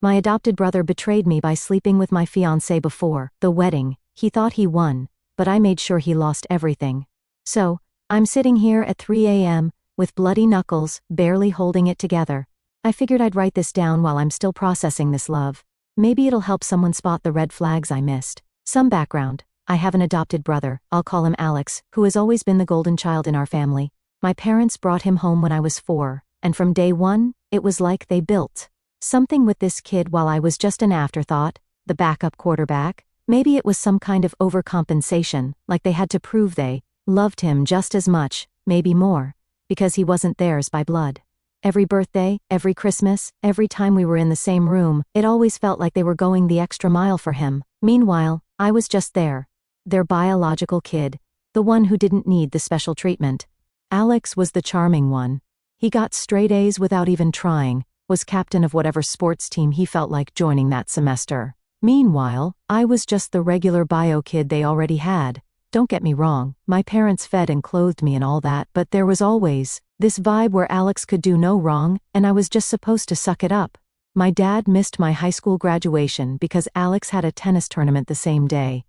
My adopted brother betrayed me by sleeping with my fiancée before the wedding. He thought he won, but I made sure he lost everything. So, I'm sitting here at 3 a.m., with bloody knuckles, barely holding it together. I figured I'd write this down while I'm still processing this love. Maybe it'll help someone spot the red flags I missed. Some background. I have an adopted brother, I'll call him Alex, who has always been the golden child in our family. My parents brought him home when I was 4, and from day one, it was like they built something with this kid while I was just an afterthought, the backup quarterback. Maybe it was some kind of overcompensation, like they had to prove they loved him just as much, maybe more, because he wasn't theirs by blood. Every birthday, every Christmas, every time we were in the same room, it always felt like they were going the extra mile for him. Meanwhile, I was just there. Their biological kid, the one who didn't need the special treatment. Alex was the charming one. He got straight A's without even trying, was captain of whatever sports team he felt like joining that semester. Meanwhile, I was just the regular bio kid they already had. Don't get me wrong, my parents fed and clothed me and all that, but there was always this vibe where Alex could do no wrong, and I was just supposed to suck it up. My dad missed my high school graduation because Alex had a tennis tournament the same day.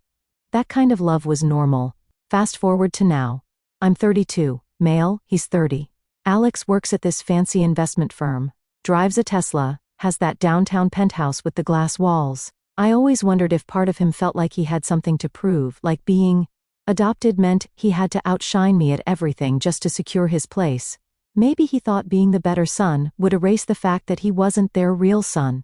That kind of love was normal. Fast forward to now. I'm 32, male, he's 30. Alex works at this fancy investment firm, drives a Tesla, has that downtown penthouse with the glass walls. I always wondered if part of him felt like he had something to prove, like being adopted meant he had to outshine me at everything just to secure his place. Maybe he thought being the better son would erase the fact that he wasn't their real son.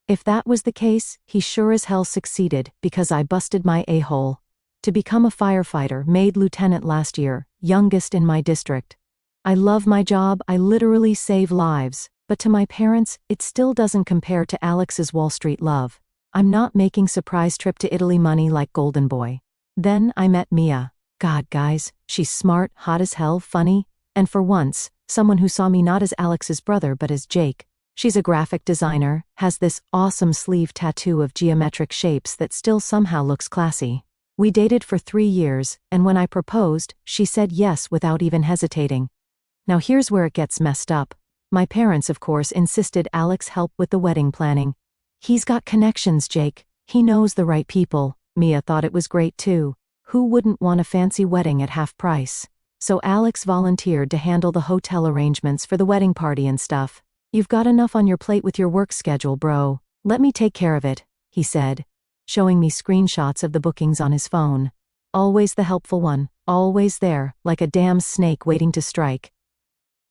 If that was the case, he sure as hell succeeded because I busted my a-hole. To become a firefighter, made lieutenant last year, youngest in my district. I love my job, I literally save lives, but to my parents, it still doesn't compare to Alex's Wall Street love. I'm not making surprise trip to Italy money like Golden Boy. Then I met Mia. God, guys, she's smart, hot as hell, funny, and for once, someone who saw me not as Alex's brother but as Jake. She's a graphic designer, has this awesome sleeve tattoo of geometric shapes that still somehow looks classy. We dated for 3 years, and when I proposed, she said yes without even hesitating. Now here's where it gets messed up. My parents, of course, insisted Alex help with the wedding planning. He's got connections, Jake. He knows the right people. Mia thought it was great too. Who wouldn't want a fancy wedding at half price? So Alex volunteered to handle the hotel arrangements for the wedding party and stuff. You've got enough on your plate with your work schedule, bro. Let me take care of it, he said, showing me screenshots of the bookings on his phone. Always the helpful one, always there, like a damn snake waiting to strike.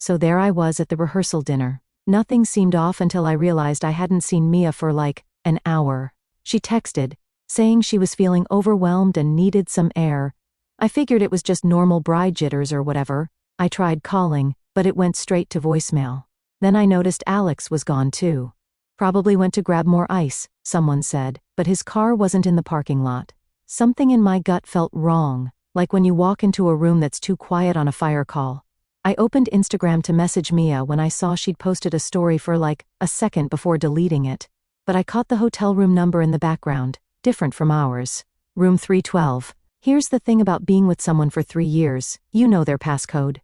So there I was at the rehearsal dinner. Nothing seemed off until I realized I hadn't seen Mia for like an hour. She texted, saying she was feeling overwhelmed and needed some air. I figured it was just normal bride jitters or whatever. I tried calling, but it went straight to voicemail. Then I noticed Alex was gone too. Probably went to grab more ice, someone said, but his car wasn't in the parking lot. Something in my gut felt wrong, like when you walk into a room that's too quiet on a fire call. I opened Instagram to message Mia when I saw she'd posted a story for like a second before deleting it. But I caught the hotel room number in the background, different from ours. Room 312. Here's the thing about being with someone for 3 years, you know their passcode.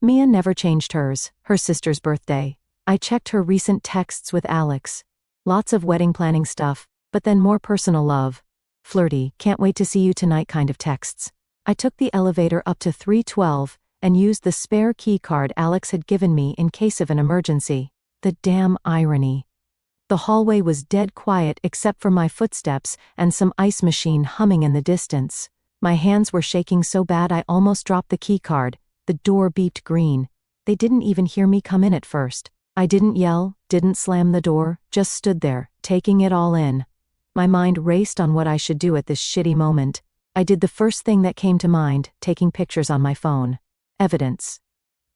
Mia never changed hers, her sister's birthday. I checked her recent texts with Alex. Lots of wedding planning stuff, but then more personal love. Flirty, can't wait to see you tonight kind of texts. I took the elevator up to 312 and used the spare key card Alex had given me in case of an emergency. The damn irony. The hallway was dead quiet except for my footsteps and some ice machine humming in the distance. My hands were shaking so bad I almost dropped the key card. The door beeped green. They didn't even hear me come in at first. I didn't yell, didn't slam the door, just stood there, taking it all in. My mind raced on what I should do at this shitty moment. I did the first thing that came to mind, taking pictures on my phone. Evidence.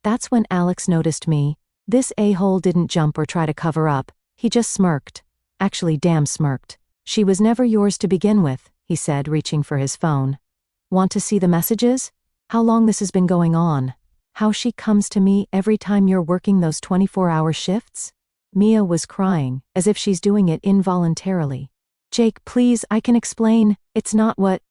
That's when Alex noticed me. This a-hole didn't jump or try to cover up. He just smirked. Actually damn smirked. She was never yours to begin with, he said, reaching for his phone. Want to see the messages? How long this has been going on? How she comes to me every time you're working those 24-hour shifts? Mia was crying, as if she's doing it involuntarily. Jake, please, I can explain. It's not what...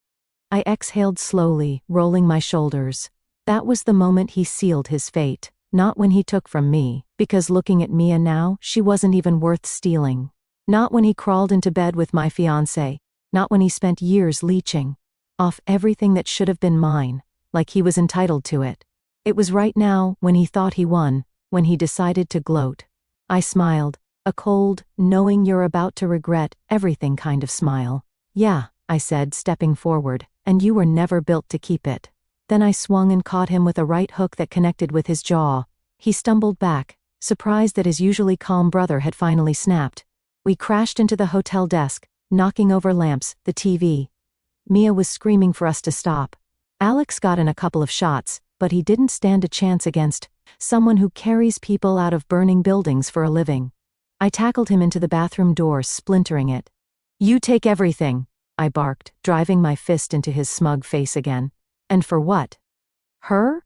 I exhaled slowly, rolling my shoulders. That was the moment he sealed his fate. Not when he took from me, because looking at Mia now, she wasn't even worth stealing. Not when he crawled into bed with my fiancé. Not when he spent years leeching off everything that should have been mine, like he was entitled to it. It was right now, when he thought he won, when he decided to gloat. I smiled, a cold, knowing you're about to regret everything kind of smile. Yeah, I said, stepping forward, and you were never built to keep it. Then I swung and caught him with a right hook that connected with his jaw. He stumbled back, surprised that his usually calm brother had finally snapped. We crashed into the hotel desk, knocking over lamps, the TV. Mia was screaming for us to stop. Alex got in a couple of shots, but he didn't stand a chance against someone who carries people out of burning buildings for a living. I tackled him into the bathroom door, splintering it. You take everything, I barked, driving my fist into his smug face again. And for what? Her?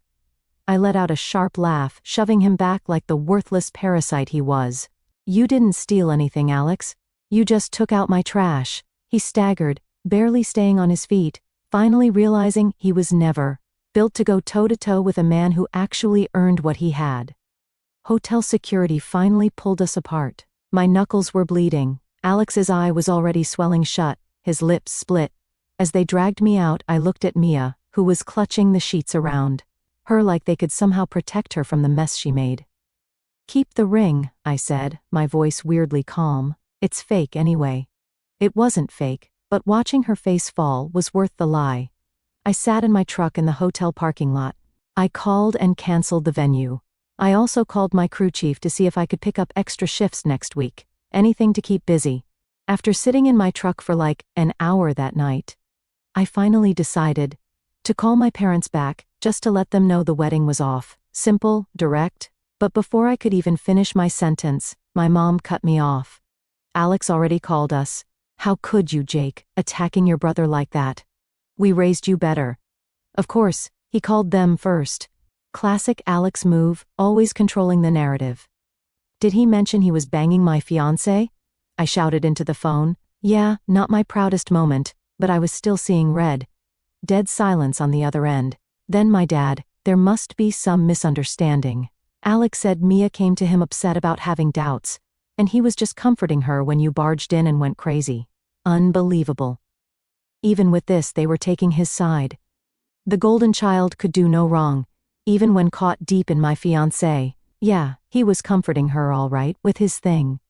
I let out a sharp laugh, shoving him back like the worthless parasite he was. You didn't steal anything, Alex. You just took out my trash. He staggered, barely staying on his feet, finally realizing he was never built to go toe-to-toe with a man who actually earned what he had. Hotel security finally pulled us apart. My knuckles were bleeding. Alex's eye was already swelling shut, his lips split. As they dragged me out, I looked at Mia, who was clutching the sheets around her like they could somehow protect her from the mess she made. Keep the ring, I said, my voice weirdly calm. It's fake anyway. It wasn't fake, but watching her face fall was worth the lie. I sat in my truck in the hotel parking lot. I called and canceled the venue. I also called my crew chief to see if I could pick up extra shifts next week. Anything to keep busy. After sitting in my truck for like an hour that night, I finally decided to call my parents back, just to let them know the wedding was off. Simple, direct. But before I could even finish my sentence, my mom cut me off. Alex already called us. How could you, Jake, attacking your brother like that? We raised you better. Of course, he called them first. Classic Alex move, always controlling the narrative. Did he mention he was banging my fiancé? I shouted into the phone. Yeah, not my proudest moment, but I was still seeing red. Dead silence on the other end. Then my dad, there must be some misunderstanding. Alex said Mia came to him upset about having doubts, and he was just comforting her when you barged in and went crazy. Unbelievable. Even with this, they were taking his side. The golden child could do no wrong, even when caught deep in my fiancé. Yeah, he was comforting her all right with his thing.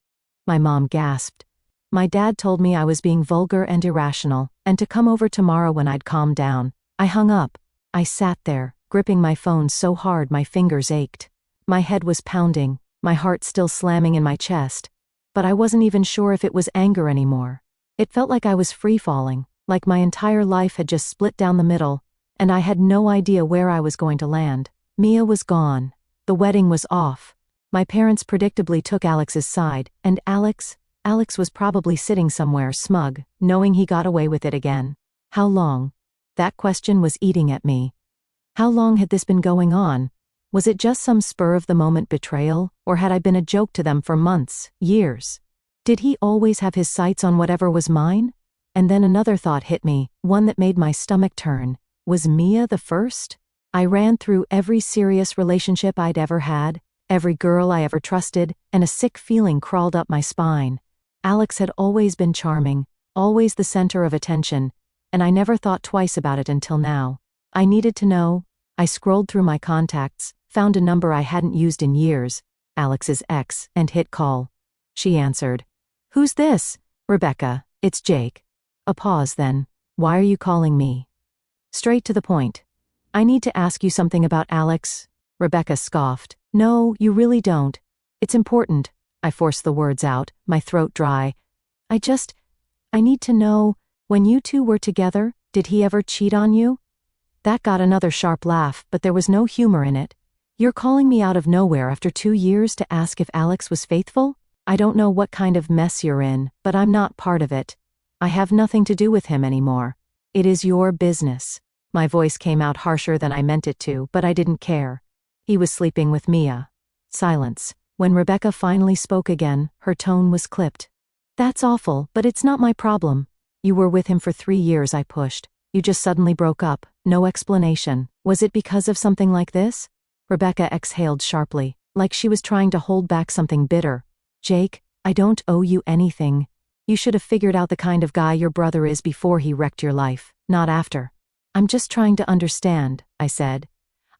My mom gasped. My dad told me I was being vulgar and irrational, and to come over tomorrow when I'd calmed down. I hung up. I sat there, gripping my phone so hard my fingers ached. My head was pounding, my heart still slamming in my chest. But I wasn't even sure if it was anger anymore. It felt like I was free-falling, like my entire life had just split down the middle, and I had no idea where I was going to land. Mia was gone. The wedding was off. My parents predictably took Alex's side, and Alex was probably sitting somewhere smug, knowing he got away with it again. How long? That question was eating at me. How long had this been going on? Was it just some spur-of-the-moment betrayal, or had I been a joke to them for months, years? Did he always have his sights on whatever was mine? And then another thought hit me, one that made my stomach turn. Was Mia the first? I ran through every serious relationship I'd ever had, every girl I ever trusted, and a sick feeling crawled up my spine. Alex had always been charming, always the center of attention, and I never thought twice about it until now. I needed to know. I scrolled through my contacts, found a number I hadn't used in years, Alex's ex, and hit call. She answered. Who's this? Rebecca, it's Jake. A pause then. Why are you calling me? Straight to the point. I need to ask you something about Alex. Rebecca scoffed. No, you really don't. It's important. I forced the words out, my throat dry. I need to know, when you two were together, did he ever cheat on you? That got another sharp laugh, but there was no humor in it. You're calling me out of nowhere after 2 years to ask if Alex was faithful? I don't know what kind of mess you're in, but I'm not part of it. I have nothing to do with him anymore. It is your business. My voice came out harsher than I meant it to, but I didn't care. He was sleeping with Mia. Silence. When Rebecca finally spoke again, her tone was clipped. That's awful, but it's not my problem. You were with him for 3 years, I pushed. You just suddenly broke up, no explanation. Was it because of something like this? Rebecca exhaled sharply, like she was trying to hold back something bitter. Jake, I don't owe you anything. You should have figured out the kind of guy your brother is before he wrecked your life, not after. I'm just trying to understand, I said.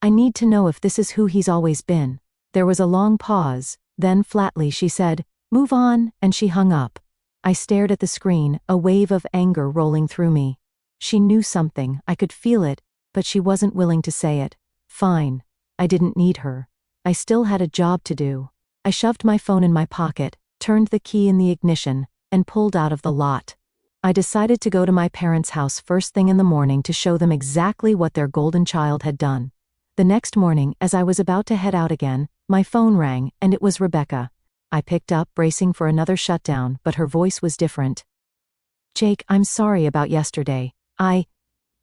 I need to know if this is who he's always been. There was a long pause, then flatly she said, "Move on," and she hung up. I stared at the screen, a wave of anger rolling through me. She knew something, I could feel it, but she wasn't willing to say it. Fine. I didn't need her. I still had a job to do. I shoved my phone in my pocket, turned the key in the ignition, and pulled out of the lot. I decided to go to my parents' house first thing in the morning to show them exactly what their golden child had done. The next morning, as I was about to head out again, my phone rang, and it was Rebecca. I picked up, bracing for another shutdown, but her voice was different. "Jake, I'm sorry about yesterday. I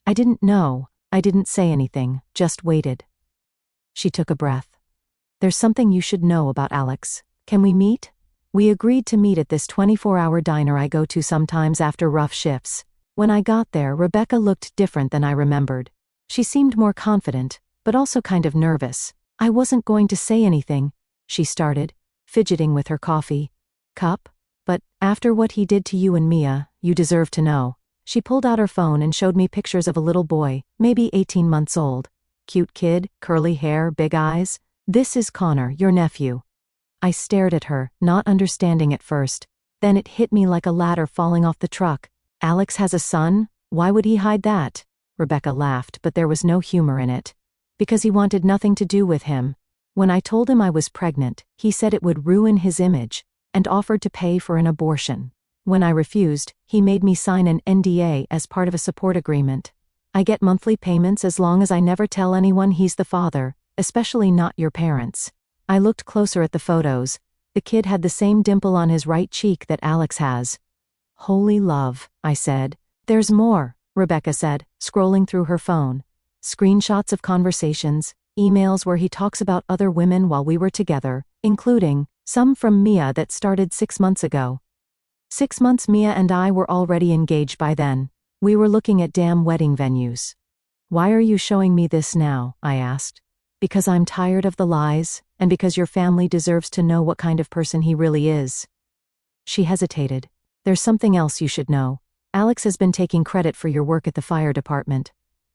didn't know. I didn't say anything, just waited." She took a breath. "There's something you should know about Alex. Can we meet?" We agreed to meet at this 24-hour diner I go to sometimes after rough shifts. When I got there, Rebecca looked different than I remembered. She seemed more confident, but also kind of nervous. "I wasn't going to say anything," she started, fidgeting with her coffee cup, "but after what he did to you and Mia, you deserve to know." She pulled out her phone and showed me pictures of a little boy, maybe 18 months old. Cute kid, curly hair, big eyes. "This is Connor, your nephew." I stared at her, not understanding at first. Then it hit me like a ladder falling off the truck. "Alex has a son? Why would he hide that?" Rebecca laughed, but there was no humor in it. "Because he wanted nothing to do with him. When I told him I was pregnant, he said it would ruin his image, and offered to pay for an abortion. When I refused, he made me sign an NDA as part of a support agreement. I get monthly payments as long as I never tell anyone he's the father, especially not your parents." I looked closer at the photos. The kid had the same dimple on his right cheek that Alex has. "Holy love," I said. "There's more," Rebecca said, scrolling through her phone. "Screenshots of conversations, emails where he talks about other women while we were together, including some from Mia that started 6 months ago. 6 months Mia and I were already engaged by then. We were looking at damn wedding venues." "Why are you showing me this now?" I asked. "Because I'm tired of the lies, and because your family deserves to know what kind of person he really is." She hesitated. "There's something else you should know. Alex has been taking credit for your work at the fire department."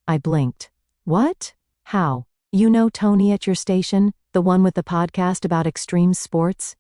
I blinked. "What? How? You know Tony at your station, the one with the podcast about extreme sports?"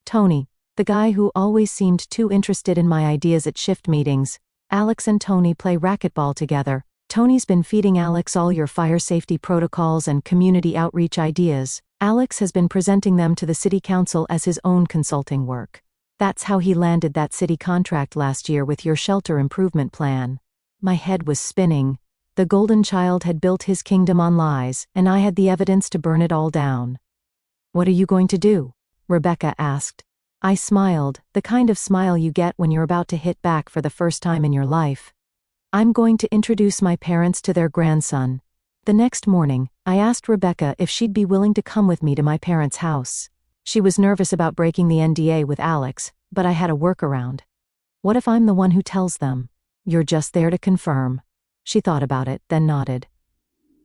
"Tony, the guy who always seemed too interested in my ideas at shift meetings. Alex and Tony play racquetball together. Tony's been feeding Alex all your fire safety protocols and community outreach ideas. Alex has been presenting them to the city council as his own consulting work. That's how he landed that city contract last year with your shelter improvement plan." My head was spinning. The golden child had built his kingdom on lies, and I had the evidence to burn it all down. "What are you going to do?" Rebecca asked. I smiled, the kind of smile you get when you're about to hit back for the first time in your life. "I'm going to introduce my parents to their grandson." The next morning, I asked Rebecca if she'd be willing to come with me to my parents' house. She was nervous about breaking the NDA with Alex, but I had a workaround. "What if I'm the one who tells them?" "You're just there to confirm." She thought about it, then nodded.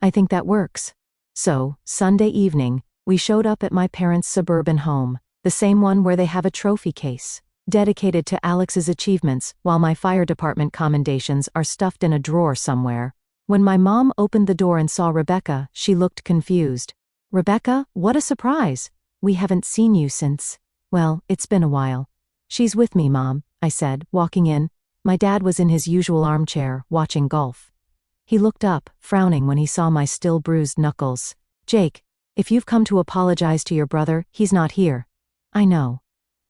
"I think that works." So, Sunday evening, we showed up at my parents' suburban home, the same one where they have a trophy case dedicated to Alex's achievements, while my fire department commendations are stuffed in a drawer somewhere. When my mom opened the door and saw Rebecca, she looked confused. "Rebecca, what a surprise! We haven't seen you since—" "Well, it's been a while." "She's with me, Mom," I said, walking in. My dad was in his usual armchair, watching golf. He looked up, frowning when he saw my still bruised knuckles. "Jake, if you've come to apologize to your brother, he's not here." "I know.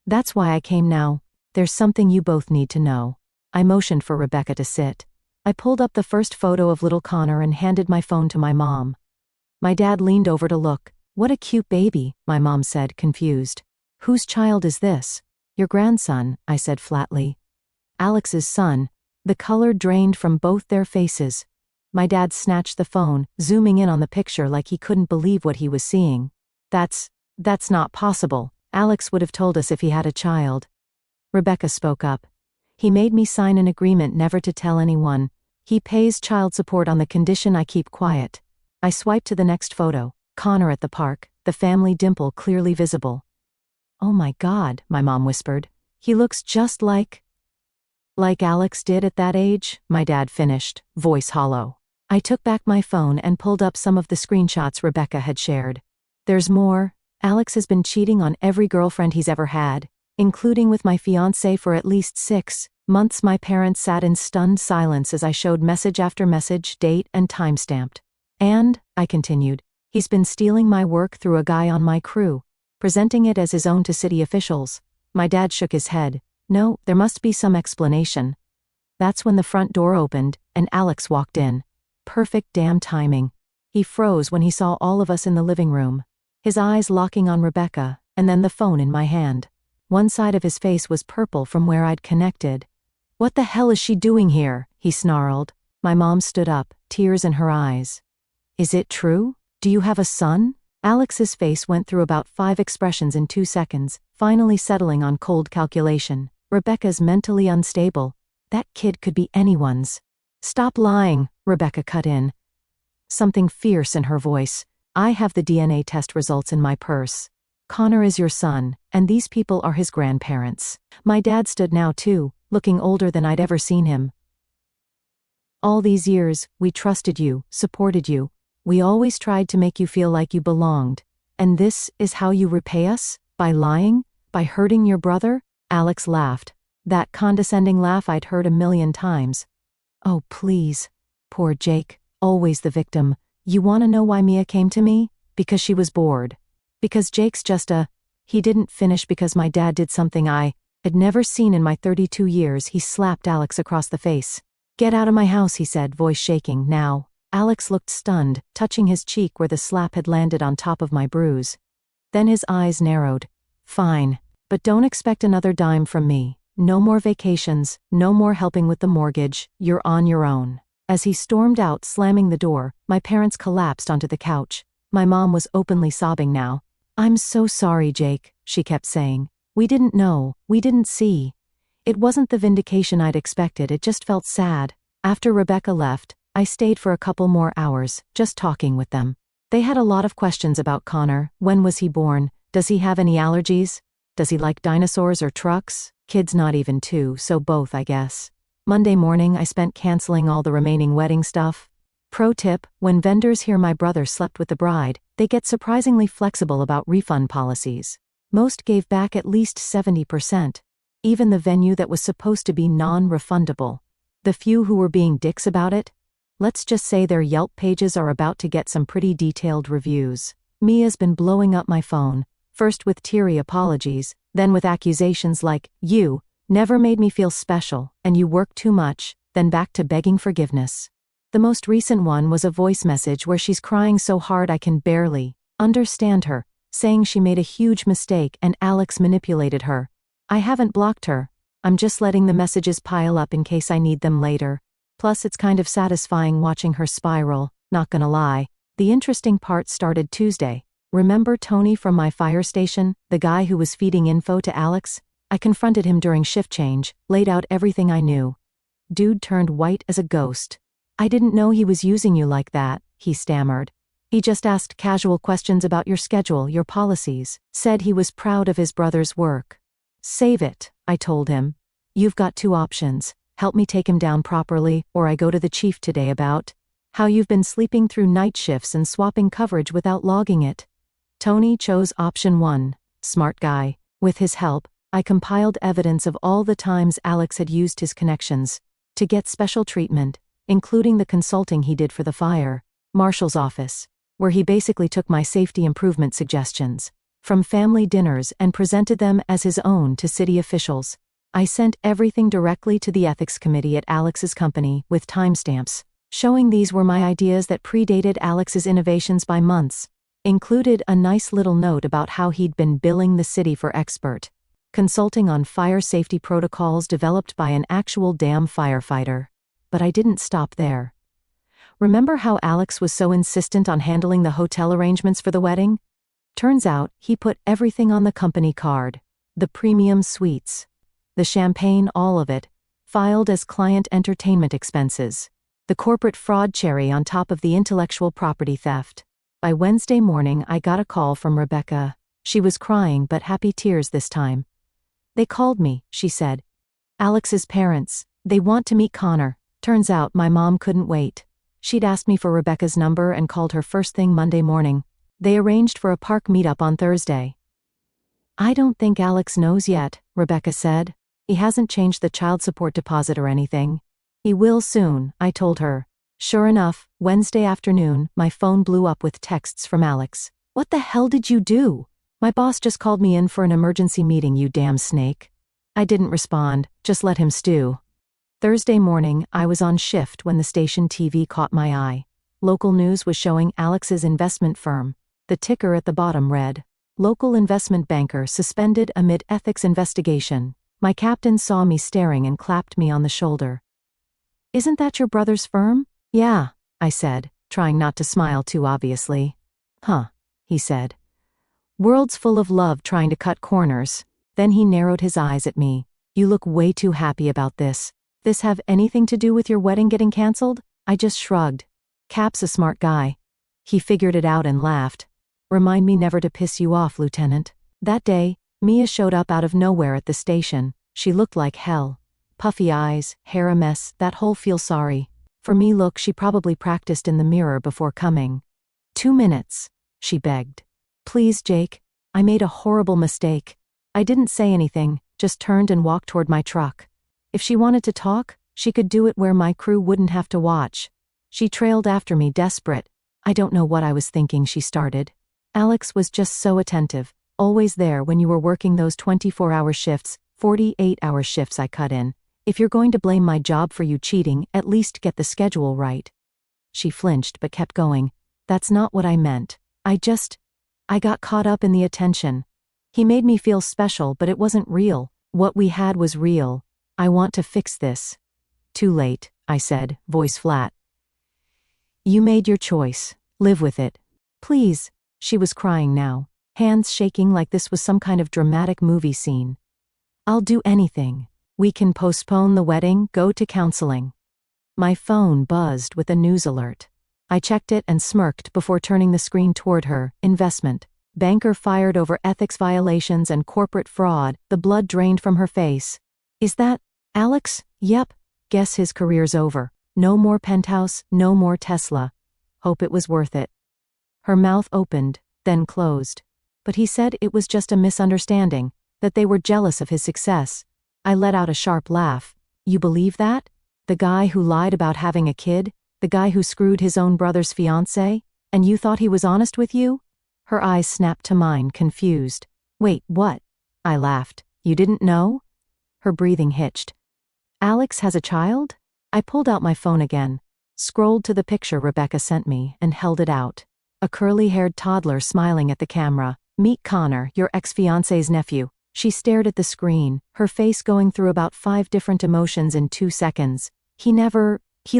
That's why I came now. There's something you both need to know." I motioned for Rebecca to sit. I pulled up the first photo of little Connor and handed my phone to my mom. My dad leaned over to look. "What a cute baby," my mom said, confused. "Whose child is this?" "Your grandson," I said flatly. "Alex's son." The color drained from both their faces. My dad snatched the phone, zooming in on the picture like he couldn't believe what he was seeing. That's not possible. Alex would have told us if he had a child." Rebecca spoke up. "He made me sign an agreement never to tell anyone. He pays child support on the condition I keep quiet." I swiped to the next photo. Connor at the park, the family dimple clearly visible. "Oh my God," my mom whispered. He looks just like Alex did at that age, my dad finished, voice hollow. I took back my phone and pulled up some of the screenshots Rebecca had shared. There's more. Alex has been cheating on every girlfriend he's ever had, including with my fiancée for at least 6 months. My parents sat in stunned silence as I showed message after message, date and timestamped. And, I continued, he's been stealing my work through a guy on my crew, presenting it as his own to city officials. My dad shook his head. No, there must be some explanation. That's when the front door opened, and Alex walked in. Perfect damn timing. He froze when he saw all of us in the living room, his eyes locking on Rebecca, and then the phone in my hand. One side of his face was purple from where I'd connected. What the hell is she doing here? He snarled. My mom stood up, tears in her eyes. Is it true? Do you have a son? Alex's face went through about 5 expressions in 2 seconds, finally settling on cold calculation. Rebecca's mentally unstable. That kid could be anyone's. Stop lying, Rebecca cut in, something fierce in her voice. I have the DNA test results in my purse. Connor is your son, and these people are his grandparents. My dad stood now too, looking older than I'd ever seen him. All these years, we trusted you, supported you. We always tried to make you feel like you belonged. And this is how you repay us? By lying? By hurting your brother? Alex laughed. That condescending laugh I'd heard 1,000,000 times. Oh, please. Poor Jake, always the victim. You want to know why Mia came to me? Because she was bored. Because Jake's just He didn't finish because my dad did something I had never seen in my 32 years. He slapped Alex across the face. Get out of my house, he said, voice shaking. Now. Alex looked stunned, touching his cheek where the slap had landed on top of my bruise. Then his eyes narrowed. Fine. But don't expect another dime from me. No more vacations, no more helping with the mortgage, you're on your own. As he stormed out, slamming the door, my parents collapsed onto the couch. My mom was openly sobbing now. I'm so sorry, Jake, she kept saying. We didn't know, we didn't see. It wasn't the vindication I'd expected, it just felt sad. After Rebecca left, I stayed for a couple more hours, just talking with them. They had a lot of questions about Connor. When was he born? Does he have any allergies? Does he like dinosaurs or trucks? Kids not even 2, so both, I guess. Monday morning I spent canceling all the remaining wedding stuff. Pro tip, when vendors hear my brother slept with the bride, they get surprisingly flexible about refund policies. Most gave back at least 70%. Even the venue that was supposed to be non-refundable. The few who were being dicks about it? Let's just say their Yelp pages are about to get some pretty detailed reviews. Mia's been blowing up my phone, first with teary apologies, then with accusations like, you never made me feel special, and you work too much, then back to begging forgiveness. The most recent one was a voice message where she's crying so hard I can barely understand her, saying she made a huge mistake and Alex manipulated her. I haven't blocked her. I'm just letting the messages pile up in case I need them later. Plus it's kind of satisfying watching her spiral, not gonna lie. The interesting part started Tuesday. Remember Tony from my fire station, the guy who was feeding info to Alex? I confronted him during shift change, laid out everything I knew. Dude turned white as a ghost. I didn't know he was using you like that, he stammered. He just asked casual questions about your schedule, your policies, said he was proud of his brother's work. Save it, I told him. You've got 2 options. Help me take him down properly, or I go to the chief today about how you've been sleeping through night shifts and swapping coverage without logging it. Tony chose option 1. Smart guy. With his help, I compiled evidence of all the times Alex had used his connections to get special treatment, including the consulting he did for the fire marshal's office, where he basically took my safety improvement suggestions from family dinners and presented them as his own to city officials. I sent everything directly to the ethics committee at Alex's company with timestamps, showing these were my ideas that predated Alex's innovations by months. Included a nice little note about how he'd been billing the city for expert consulting on fire safety protocols developed by an actual damn firefighter. But I didn't stop there. Remember how Alex was so insistent on handling the hotel arrangements for the wedding? Turns out, he put everything on the company card. The premium suites. The champagne, all of it, filed as client entertainment expenses. The corporate fraud cherry on top of the intellectual property theft. By Wednesday morning I got a call from Rebecca. She was crying but happy tears this time. They called me, she said. Alex's parents. They want to meet Connor. Turns out my mom couldn't wait. She'd asked me for Rebecca's number and called her first thing Monday morning. They arranged for a park meetup on Thursday. I don't think Alex knows yet, Rebecca said. He hasn't changed the child support deposit or anything. He will soon, I told her. Sure enough, Wednesday afternoon, my phone blew up with texts from Alex. What the hell did you do? My boss just called me in for an emergency meeting, you damn snake. I didn't respond, just let him stew. Thursday morning, I was on shift when the station TV caught my eye. Local news was showing Alex's investment firm. The ticker at the bottom read, "Local investment banker suspended amid ethics investigation." My captain saw me staring and clapped me on the shoulder. Isn't that your brother's firm? Yeah, I said, trying not to smile too obviously. Huh, he said. World's full of love trying to cut corners. Then he narrowed his eyes at me. You look way too happy about this. This have anything to do with your wedding getting cancelled? I just shrugged. Cap's a smart guy. He figured it out and laughed. Remind me never to piss you off, Lieutenant. That day, Mia showed up out of nowhere at the station. She looked like hell. Puffy eyes, hair a mess, that whole feel sorry. For me look she probably practiced in the mirror before coming. 2 minutes, she begged. Please, Jake. I made a horrible mistake. I didn't say anything, just turned and walked toward my truck. If she wanted to talk, she could do it where my crew wouldn't have to watch. She trailed after me desperate. I don't know what I was thinking, she started. Alex was just so attentive, always there when you were working those 24-hour shifts, 48-hour shifts I cut in. If you're going to blame my job for you cheating, at least get the schedule right. She flinched but kept going. That's not what I meant. I got caught up in the attention. He made me feel special, but it wasn't real. What we had was real. I want to fix this. Too late, I said, voice flat. You made your choice. Live with it. Please. She was crying now, hands shaking like this was some kind of dramatic movie scene. I'll do anything. We can postpone the wedding, go to counseling. My phone buzzed with a news alert. I checked it and smirked before turning the screen toward her. Investment. Banker fired over ethics violations and corporate fraud. The blood drained from her face. Is that Alex? Yep. Guess his career's over. No more penthouse, no more Tesla. Hope it was worth it. Her mouth opened, then closed. But he said it was just a misunderstanding, that they were jealous of his success. I let out a sharp laugh. You believe that? The guy who lied about having a kid? The guy who screwed his own brother's fiancée? And you thought he was honest with you? Her eyes snapped to mine, confused. Wait, what? I laughed. You didn't know? Her breathing hitched. Alex has a child? I pulled out my phone again, scrolled to the picture Rebecca sent me, and held it out. A curly-haired toddler smiling at the camera. Meet Connor, your ex-fiancé's nephew. She stared at the screen, her face going through about 5 different emotions in 2 seconds. He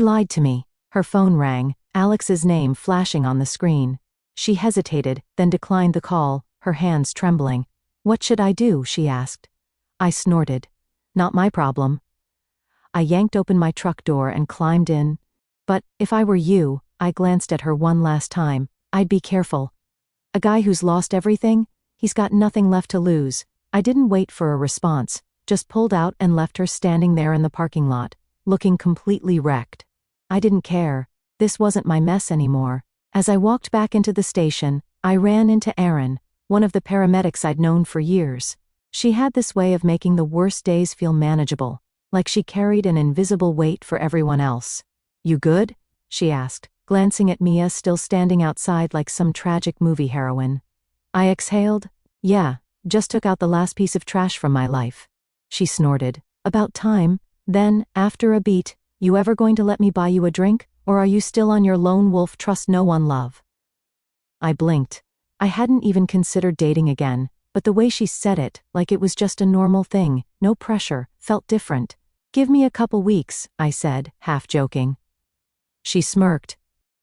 lied to me. Her phone rang, Alex's name flashing on the screen. She hesitated, then declined the call, her hands trembling. What should I do? She asked. I snorted. Not my problem. I yanked open my truck door and climbed in. But, if I were you, I glanced at her one last time, I'd be careful. A guy who's lost everything? He's got nothing left to lose. I didn't wait for a response, just pulled out and left her standing there in the parking lot, looking completely wrecked. I didn't care. This wasn't my mess anymore. As I walked back into the station, I ran into Erin, one of the paramedics I'd known for years. She had this way of making the worst days feel manageable, like she carried an invisible weight for everyone else. You good? She asked, glancing at Mia still standing outside like some tragic movie heroine. I exhaled. Yeah, just took out the last piece of trash from my life. She snorted. About time. Then, after a beat, you ever going to let me buy you a drink, or are you still on your lone wolf trust no one love? I blinked. I hadn't even considered dating again, but the way she said it, like it was just a normal thing, no pressure, felt different. Give me a couple weeks, I said, half joking. She smirked.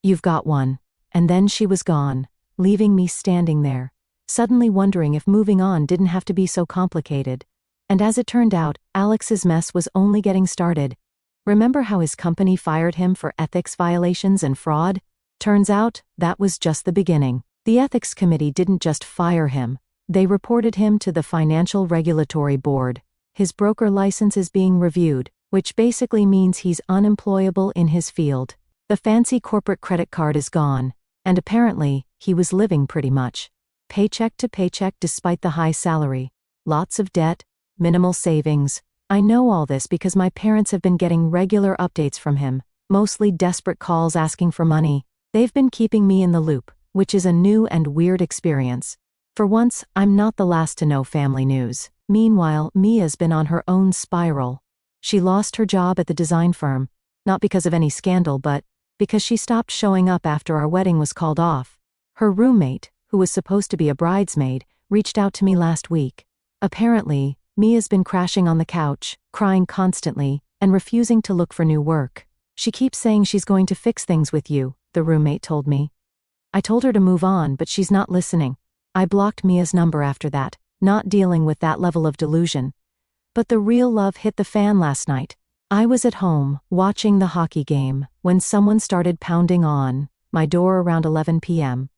You've got one. And then she was gone, leaving me standing there, suddenly wondering if moving on didn't have to be so complicated. And as it turned out, Alex's mess was only getting started. Remember how his company fired him for ethics violations and fraud? Turns out, that was just the beginning. The ethics committee didn't just fire him. They reported him to the Financial Regulatory Board, His broker license is being reviewed, which basically means he's unemployable in his field. The fancy corporate credit card is gone, and apparently, he was living pretty much paycheck to paycheck despite the high salary. Lots of debt, minimal savings. I know all this because my parents have been getting regular updates from him, mostly desperate calls asking for money. They've been keeping me in the loop, which is a new and weird experience. For once, I'm not the last to know family news. Meanwhile, Mia's been on her own spiral. She lost her job at the design firm, not because of any scandal but because she stopped showing up after our wedding was called off. Her roommate, who was supposed to be a bridesmaid, reached out to me last week. Apparently, Mia's been crashing on the couch, crying constantly, and refusing to look for new work. She keeps saying she's going to fix things with you, the roommate told me. I told her to move on, but she's not listening. I blocked Mia's number after that, not dealing with that level of delusion. But the real love hit the fan last night. I was at home, watching the hockey game, when someone started pounding on my door around 11 p.m.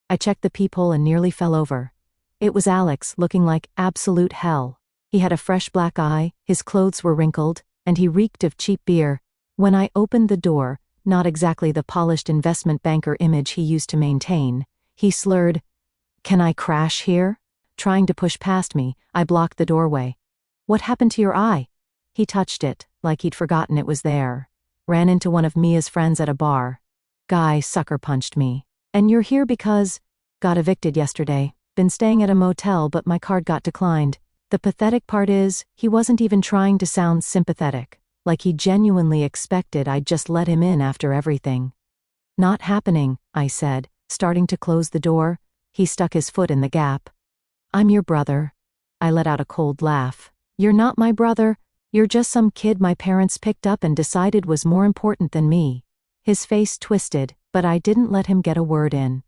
I checked the peephole and nearly fell over. It was Alex, looking like absolute hell. He had a fresh black eye, his clothes were wrinkled, and he reeked of cheap beer. When I opened the door, not exactly the polished investment banker image he used to maintain, he slurred, "Can I crash here?" Trying to push past me, I blocked the doorway. "What happened to your eye?" He touched it, like he'd forgotten it was there. Ran into one of Mia's friends at a bar. Guy sucker punched me. "And you're here because..." "Got evicted yesterday. Been staying at a motel but my card got declined." The pathetic part is, he wasn't even trying to sound sympathetic, like he genuinely expected I'd just let him in after everything. "Not happening," I said, starting to close the door. He stuck his foot in the gap. "I'm your brother." I let out a cold laugh. "You're not my brother. You're just some kid my parents picked up and decided was more important than me." His face twisted, but I didn't let him get a word in.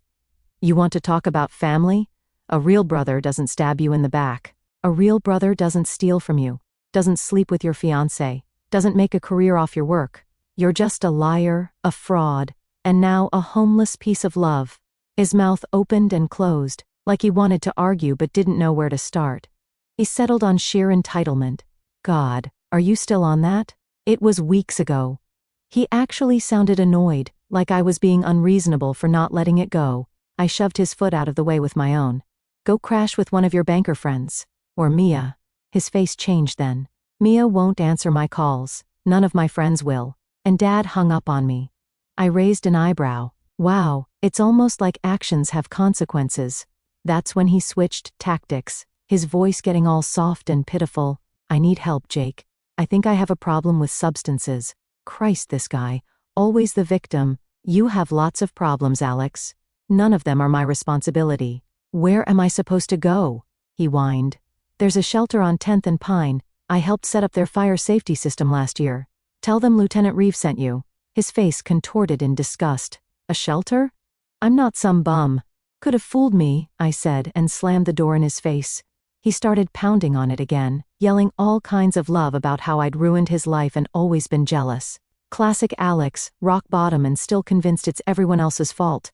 "You want to talk about family? A real brother doesn't stab you in the back. A real brother doesn't steal from you, doesn't sleep with your fiancée, doesn't make a career off your work. You're just a liar, a fraud, and now a homeless piece of love." His mouth opened and closed, like he wanted to argue but didn't know where to start. He settled on sheer entitlement. God, are you still on that? It was weeks ago. He actually sounded annoyed, like I was being unreasonable for not letting it go. I shoved his foot out of the way with my own. "Go crash with one of your banker friends. Or Mia." His face changed then. "Mia won't answer my calls. None of my friends will. And Dad hung up on me." I raised an eyebrow. Wow, it's almost like actions have consequences. That's when he switched tactics, his voice getting all soft and pitiful. "I need help, Jake. I think I have a problem with substances." Christ, this guy, always the victim. "You have lots of problems, Alex. None of them are my responsibility." "Where am I supposed to go?" he whined. "There's a shelter on 10th and Pine. I helped set up their fire safety system last year. Tell them Lieutenant Reeves sent you." His face contorted in disgust. "A shelter? I'm not some bum." "Could have fooled me," I said and slammed the door in his face. He started pounding on it again, yelling all kinds of love about how I'd ruined his life and always been jealous. Classic Alex, rock bottom and still convinced it's everyone else's fault.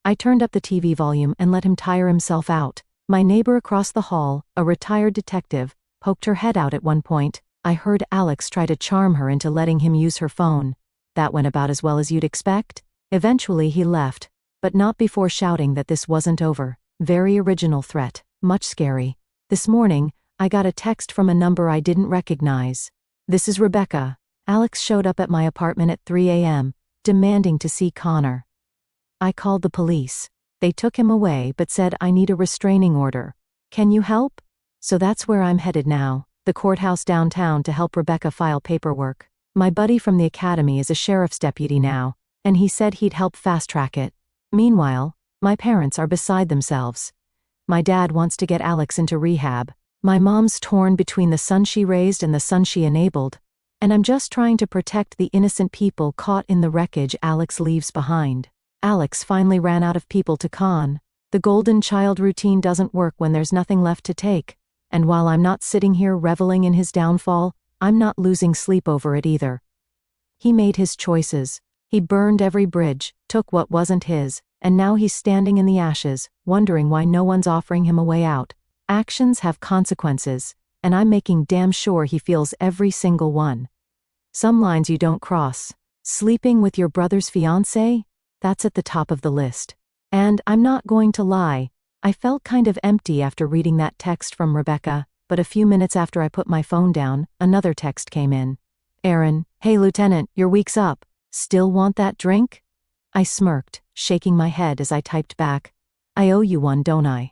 I turned up the TV volume and let him tire himself out. My neighbor across the hall, a retired detective, poked her head out at one point. I heard Alex try to charm her into letting him use her phone. That went about as well as you'd expect. Eventually he left, but not before shouting that this wasn't over. Very original threat, much scary. This morning, I got a text from a number I didn't recognize. "This is Rebecca." Alex showed up at my apartment at 3 a.m., demanding to see Connor. I called the police. They took him away but said I need a restraining order. "Can you help?" So that's where I'm headed now, the courthouse downtown, to help Rebecca file paperwork. My buddy from the academy is a sheriff's deputy now, and he said he'd help fast-track it. Meanwhile, my parents are beside themselves. My dad wants to get Alex into rehab. My mom's torn between the son she raised and the son she enabled. And I'm just trying to protect the innocent people caught in the wreckage Alex leaves behind. Alex finally ran out of people to con. The golden child routine doesn't work when there's nothing left to take. And while I'm not sitting here reveling in his downfall, I'm not losing sleep over it either. He made his choices. He burned every bridge, took what wasn't his, and now he's standing in the ashes, wondering why no one's offering him a way out. Actions have consequences, and I'm making damn sure he feels every single one. Some lines you don't cross. Sleeping with your brother's fiancée? That's at the top of the list. And I'm not going to lie, I felt kind of empty after reading that text from Rebecca, but a few minutes after I put my phone down, another text came in. Aaron, hey Lieutenant, your week's up. Still want that drink? I smirked, shaking my head as I typed back. I owe you one, don't I?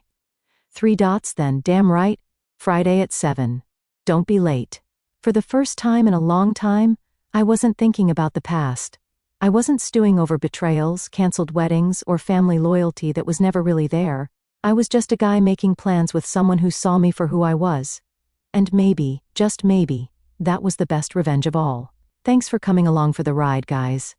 3 dots then, damn right. Friday at 7. Don't be late. For the first time in a long time, I wasn't thinking about the past. I wasn't stewing over betrayals, canceled weddings, or family loyalty that was never really there. I was just a guy making plans with someone who saw me for who I was. And maybe, just maybe, that was the best revenge of all. Thanks for coming along for the ride, guys.